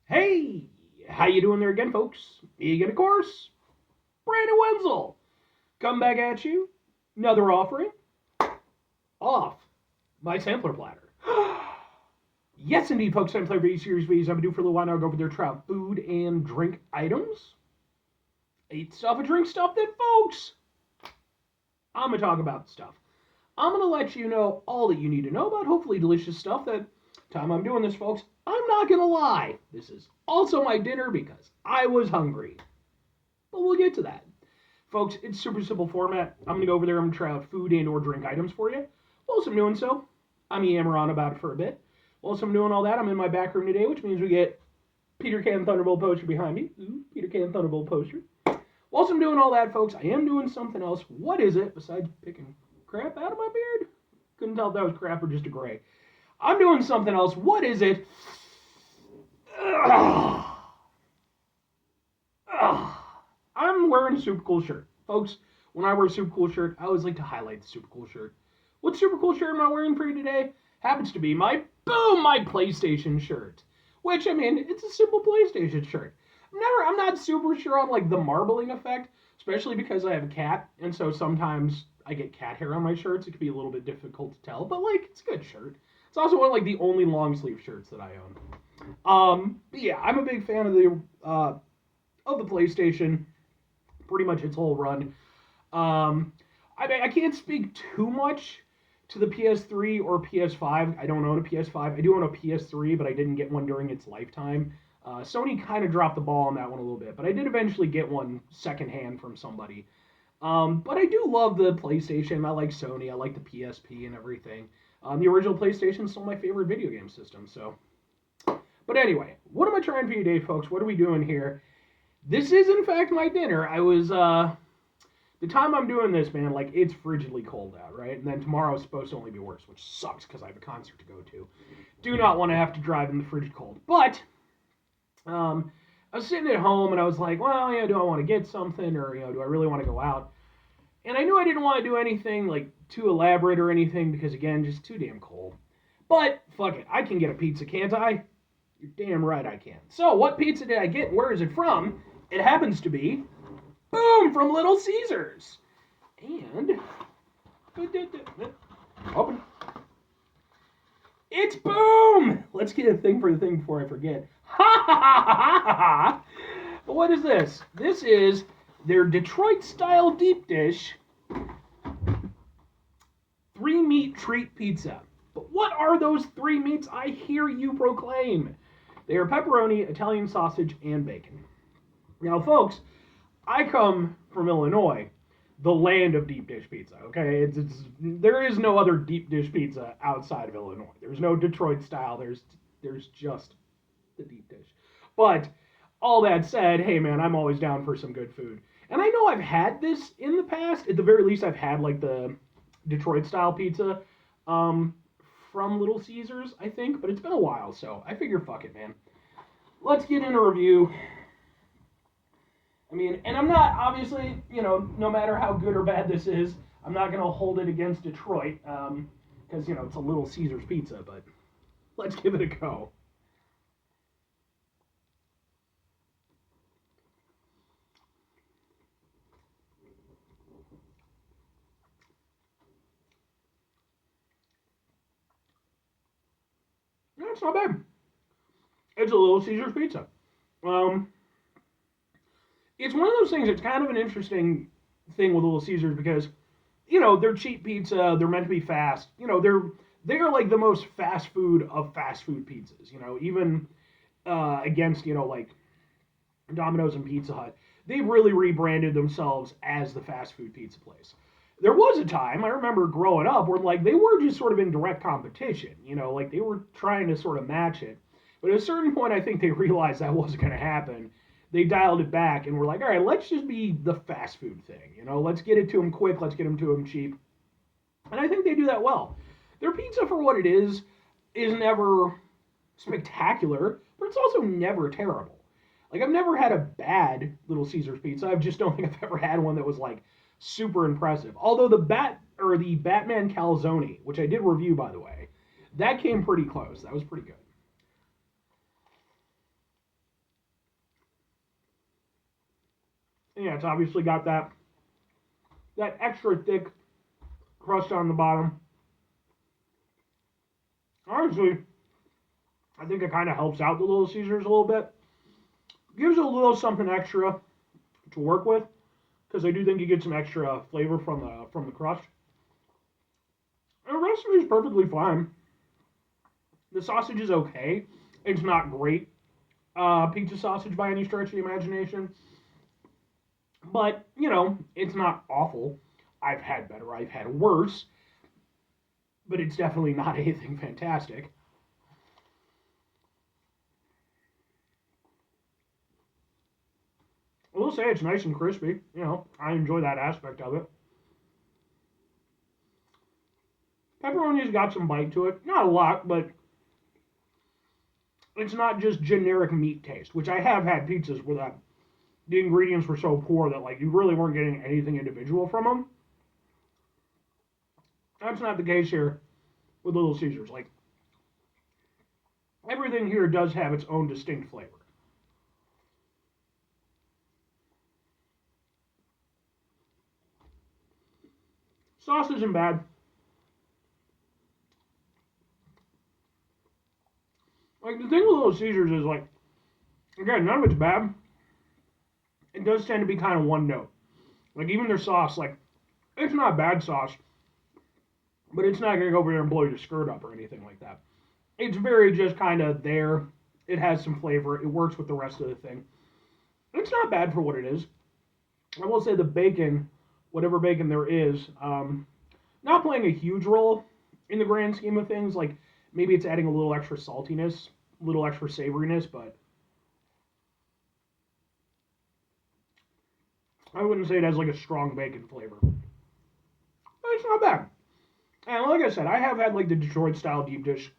Hey, how you doing there again, folks? Egan, of course. Brandon Wenzel. Come back at you. Another offering. Off my sampler platter. Yes, indeed, folks. I'm playing V Series V's. I'm going to do for a little while now. Go over there, try out food and drink items. Eat stuff and drink stuff, then, folks. I'm going to talk about stuff. I'm going to let you know all that you need to know about hopefully delicious stuff that time I'm doing this, folks. I'm not going to lie. This is also my dinner because I was hungry. But we'll get to that. Folks, it's super simple format. I'm going to go over there. I'm going to try out food and or drink items for you. Whilst I'm doing so, I'm yammer on about it for a bit. Whilst I'm doing all that, I'm in my back room today, which means we get Peter Can Thunderbolt poster behind me. Ooh, Peter Can Thunderbolt poster. Whilst I'm doing all that, folks, I am doing something else. What is it besides picking crap out of my beard? Couldn't tell if that was crap or just a gray. I'm doing something else. What is it? Ugh. Ugh. I'm wearing a super cool shirt. Folks, when I wear a super cool shirt, I always like to highlight the super cool shirt. What super cool shirt am I wearing for you today? Happens to be my PlayStation shirt. Which, I mean, it's a simple PlayStation shirt. I'm not super sure on like the marbling effect, especially because I have a cat, and so sometimes I get cat hair on my shirts. It can be a little bit difficult to tell, but like it's a good shirt. It's also one of like the only long sleeve shirts that I own. But yeah, I'm a big fan of the PlayStation, pretty much its whole run. I can't speak too much to the PS3 or PS5. I don't own a PS5. I do own a PS3, but I didn't get one during its lifetime. Sony kind of dropped the ball on that one a little bit, but I did eventually get one secondhand from somebody. But I do love the PlayStation. I like Sony. I like the PSP and everything. The original PlayStation is still my favorite video game system. So, but anyway, what am I trying for you today, folks? What are we doing here? This is in fact my dinner. The time I'm doing this, man, like it's frigidly cold out, right? And then tomorrow is supposed to only be worse, which sucks because I have a concert to go to. Do not want to have to drive in the frigid cold. But I was sitting at home and I was like, well, do I want to get something or do I really want to go out? And I knew I didn't want to do anything like too elaborate or anything because again, just too damn cold. But fuck it, I can get a pizza, can't I? You're damn right I can. So what pizza did I get? Where is it from? It happens to be boom from Little Caesars. And open. It's boom. Let's get a thing for the thing before I forget. Ha ha ha ha ha ha. What is this? This is their Detroit style deep dish 3-meat treat pizza. But what are those 3 meats I hear you proclaim? They are pepperoni, Italian sausage, and bacon. Now, folks, I come from Illinois, the land of deep dish pizza. Okay, there is no other deep dish pizza outside of Illinois. There's no Detroit style. There's just the deep dish. But all that said, hey man, I'm always down for some good food. And I know I've had this in the past. At the very least, I've had like the Detroit style pizza from Little Caesars, I think. But it's been a while, so I figure fuck it, man. Let's get into a review. I mean, and I'm not, obviously, no matter how good or bad this is, I'm not going to hold it against Detroit, because, it's a Little Caesars pizza, but let's give it a go. Yeah, it's not bad. It's a Little Caesars pizza. Um, it's one of those things, it's kind of an interesting thing with Little Caesars because, they're cheap pizza, they're meant to be fast, they're like the most fast food of fast food pizzas, even against, like Domino's and Pizza Hut. They've really rebranded themselves as the fast food pizza place. There was a time I remember growing up where like they were just sort of in direct competition, like they were trying to sort of match it. But at a certain point, I think they realized that wasn't going to happen. They dialed it back and were like, all right, let's just be the fast food thing, let's get it to them quick, let's get them to them cheap. And I think they do that well. Their pizza, for what it is never spectacular, but it's also never terrible. Like I've never had a bad Little Caesars pizza. I just don't think I've ever had one that was like super impressive. Although the Batman calzone, which I did review by the way, that came pretty close. That was pretty good. And yeah, it's obviously got that extra thick crust on the bottom. Honestly, I think it kind of helps out the Little Caesars a little bit. Gives it a little something extra to work with because I do think you get some extra flavor from the crust. And the rest of it is perfectly fine. The sausage is okay. It's not great pizza sausage by any stretch of the imagination, but it's not awful. I've had better. I've had worse, but it's definitely not anything fantastic. I will say it's nice and crispy. I enjoy that aspect of it. Pepperoni's got some bite to it. Not a lot, but it's not just generic meat taste, which I have had pizzas where the ingredients were so poor that like you really weren't getting anything individual from them. That's not the case here with Little Caesars. Like everything here does have its own distinct flavor. Sauce isn't bad. Like the thing with Little Caesars is like, again, none of it's bad. It does tend to be kind of one note. Like even their sauce, like it's not bad sauce, but it's not gonna go over there and blow your skirt up or anything like that. It's very just kind of there. It has some flavor. It works with the rest of the thing. It's not bad for what it is. I will say the bacon, whatever bacon there is, not playing a huge role in the grand scheme of things. Like maybe it's adding a little extra saltiness, a little extra savoriness, but I wouldn't say it has like a strong bacon flavor. But it's not bad. And like I said, I have had like the Detroit style deep dish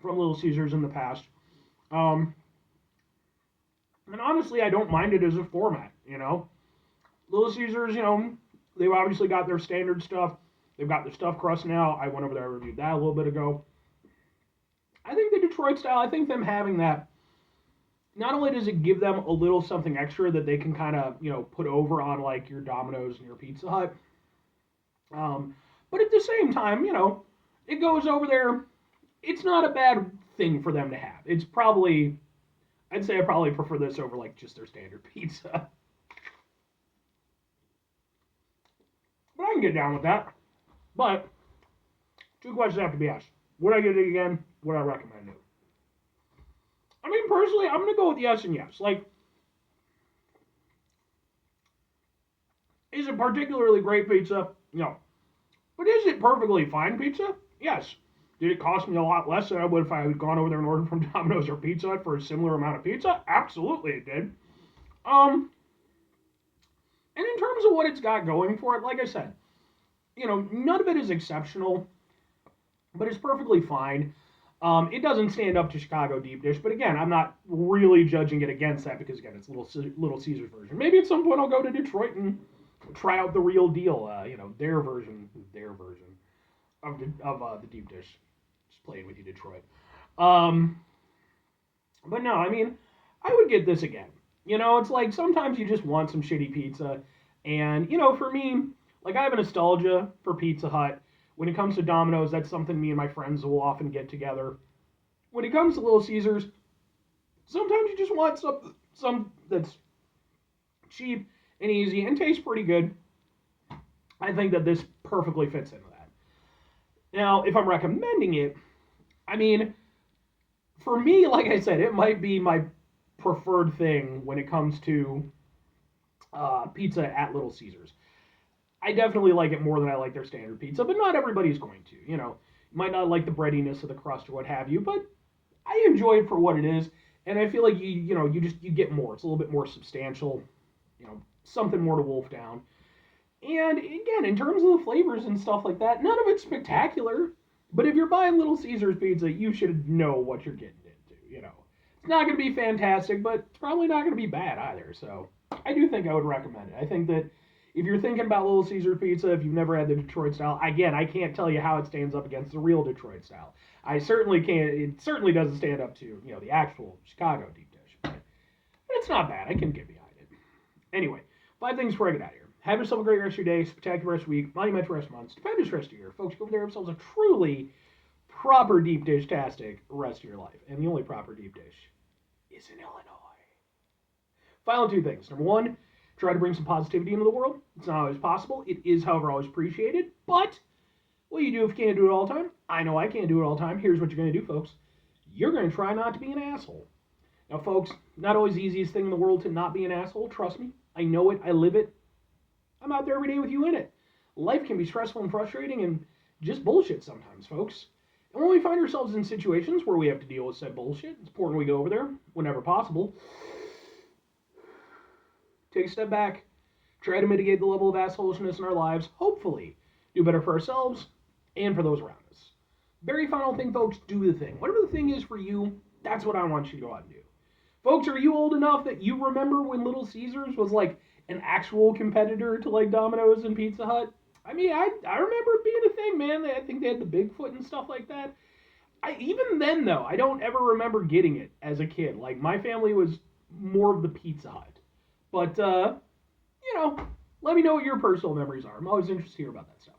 from Little Caesars in the past. Um, and honestly, I don't mind it as a format. Little Caesars, they've obviously got their standard stuff. They've got the stuffed crust now. I went over there and reviewed that a little bit ago. I think the Detroit style, I think them having that, not only does it give them a little something extra that they can kind of, put over on like your Domino's and your Pizza Hut, but at the same time, it goes over there. It's not a bad thing for them to have. It's probably, I'd say I probably prefer this over like just their standard pizza. But I can get down with that. But two questions have to be asked. Would I get it again? Would I recommend it? I mean, personally, I'm gonna go with yes and yes. Like, is it particularly great pizza? No. But is it perfectly fine pizza? Yes. Did it cost me a lot less than I would if I had gone over there and ordered from Domino's or Pizza Hut for a similar amount of pizza? Absolutely, it did. And in terms of what it's got going for it, like I said, none of it is exceptional, but it's perfectly fine. It doesn't stand up to Chicago deep dish, but again, I'm not really judging it against that because again, it's Little Caesars version. Maybe at some point I'll go to Detroit and try out the real deal. Their version of the deep dish. Just playing with you, Detroit. Um, but no, I mean, I would get this again. It's like sometimes you just want some shitty pizza, and for me, like I have a nostalgia for Pizza Hut. When it comes to Domino's, that's something me and my friends will often get together. When it comes to Little Caesars, sometimes you just want some that's cheap and easy and tastes pretty good. I think that this perfectly fits into that. Now, if I'm recommending it, I mean, for me, like I said, it might be my preferred thing when it comes to pizza at Little Caesars. I definitely like it more than I like their standard pizza, but not everybody's going to. You might not like the breadiness of the crust or what have you, but I enjoy it for what it is, and I feel like you get more. It's a little bit more substantial, something more to wolf down. And again, in terms of the flavors and stuff like that, none of it's spectacular. But if you're buying Little Caesars pizza, you should know what you're getting into. It's not going to be fantastic, but it's probably not going to be bad either. So I do think I would recommend it. I think that if you're thinking about Little Caesar pizza, if you've never had the Detroit style, again, I can't tell you how it stands up against the real Detroit style. I certainly can't. It certainly doesn't stand up to the actual Chicago deep dish, but it's not bad. I can get behind it. Anyway, 5 things before I get out of here. Have yourself a great rest of your day, spectacular rest of the week, monumental rest of month, stupendous rest of your year. Folks, go over there, have yourselves a truly proper deep dish-tastic rest of your life. And the only proper deep dish is in Illinois. Final 2 things. Number 1, try to bring some positivity into the world. It's not always possible. It is, however, always appreciated. But what do you do if you can't do it all the time? I know I can't do it all the time. Here's what you're going to do, folks. You're going to try not to be an asshole. Now, folks, not always the easiest thing in the world to not be an asshole. Trust me. I know it. I live it. I'm out there every day with you in it. Life can be stressful and frustrating and just bullshit sometimes, folks. And when we find ourselves in situations where we have to deal with said bullshit, it's important we go over there whenever possible. Take a step back. Try to mitigate the level of assholishness in our lives. Hopefully, do better for ourselves and for those around us. Very final thing, folks, do the thing. Whatever the thing is for you, that's what I want you to go out and do. Folks, are you old enough that you remember when Little Caesars was like an actual competitor to like Domino's and Pizza Hut? I mean, I remember it being a thing, man. I think they had the Bigfoot and stuff like that. Even then, though, I don't ever remember getting it as a kid. Like, my family was more of the Pizza Hut. But, let me know what your personal memories are. I'm always interested to hear about that stuff.